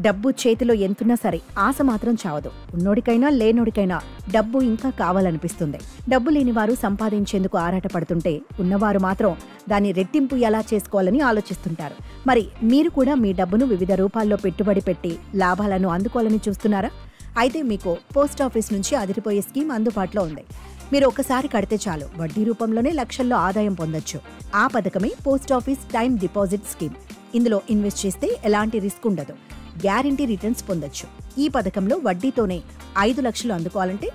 డబ్బు చేతిలో ఎంతున్నా సరే ఆశ మాత్రం చావదు. ఉన్నోడికైనా లేనోడికైనా డబ్బు ఇంకా కావాలనిపిస్తుంది. డబ్బు లేనివారు సంపాదించేందుకు ఆరాటపడుతుంటే ఉన్నవారు మాత్రం దాన్ని రెట్టింపు ఎలా చేసుకోవాలని ఆలోచిస్తుంటారు. మరి మీరు కూడా మీ డబ్బును వివిధ రూపాల్లో పెట్టుబడి పెట్టి లాభాలను అందుకోవాలని చూస్తున్నారా? అయితే మీకు పోస్ట్ ఆఫీస్ నుంచి అదిరిపోయే స్కీమ్ అందుబాటులో ఉంది. మీరు ఒక్కసారి కడితే చాలు వడ్డీ రూపంలోనే లక్షల్లో ఆదాయం పొందొచ్చు. ఆ పథకమే post office time deposit scheme. ఇందులో ఇన్వెస్ట్ చేస్తే ఎలాంటి రిస్క్ ఉండదు, గ్యారంటీ రిటర్న్స్ పొందొచ్చు. ఈ పథకంలో వడ్డీతోనే 5 లక్షలు అందుకోవాలంటే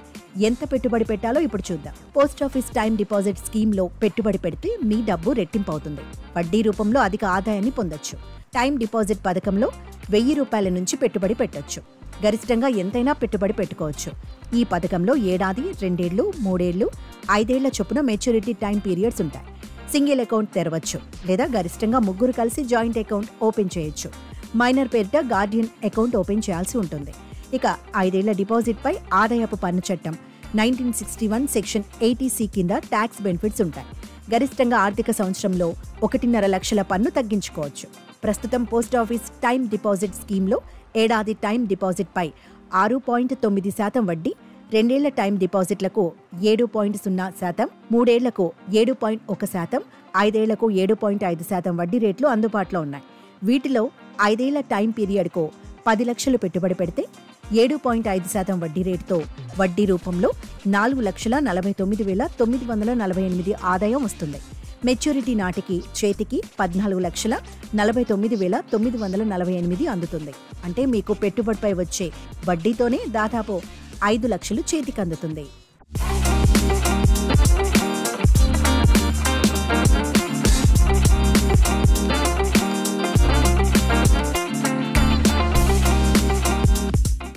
ఎంత పెట్టుబడి పెట్టాలో ఇప్పుడు చూద్దాం. పోస్ట్ ఆఫీస్ టైమ్ డిపాజిట్ స్కీమ్లో పెట్టుబడి పెడితే మీ డబ్బు రెట్టింపు అవుతుంది. వడ్డీ రూపంలో అధిక ఆదాయాన్ని పొందొచ్చు. టైమ్ డిపాజిట్ పథకంలో 1000 రూపాయల నుంచి పెట్టుబడి పెట్టొచ్చు. గరిష్టంగా ఎంతైనా పెట్టుబడి పెట్టుకోవచ్చు. ఈ పథకంలో ఏడాది, 2 ఏళ్లు, 3 ఏళ్లు, 5 ఏళ్ల చొప్పున మెచ్యూరిటీ టైం పీరియడ్స్ ఉంటాయి. సింగిల్ అకౌంట్ తెరవచ్చు లేదా గరిష్టంగా 3 కలిసి జాయింట్ అకౌంట్ ఓపెన్ చేయొచ్చు. మైనర్ పేరిట గార్డియన్ అకౌంట్ ఓపెన్ చేయాల్సి ఉంటుంది. ఇక 5 ఏళ్ల డిపాజిట్పై ఆదాయపు పన్ను చట్టం 1961 సెక్షన్ 80C కింద ట్యాక్స్ బెనిఫిట్స్ ఉంటాయి. గరిష్టంగా ఆర్థిక సంవత్సరంలో 1.5 లక్షల పన్ను తగ్గించుకోవచ్చు. ప్రస్తుతం పోస్ట్ ఆఫీస్ టైమ్ డిపాజిట్ స్కీమ్లో ఏడాది టైమ్ డిపాజిట్పై 6.9% వడ్డీ, 2 ఏళ్ల టైమ్ డిపాజిట్లకు 7.0%, 3 ఏళ్లకు 7.1%, 5 ఏళ్లకు 7.5% వడ్డీ రేట్లు అందుబాటులో ఉన్నాయి. వీటిలో 5 ఏళ్ల టైం పీరియడ్కు 10 లక్షలు పెట్టుబడి పెడితే 7.5% వడ్డీ రేటుతో వడ్డీ రూపంలో 4,49,948 ఆదాయం వస్తుంది. మెచ్యూరిటీ నాటికి చేతికి 14,49,948 అందుతుంది. అంటే మీకు పెట్టుబడిపై వచ్చే వడ్డీతోనే దాదాపు 5 లక్షలు చేతికి అందుతుంది.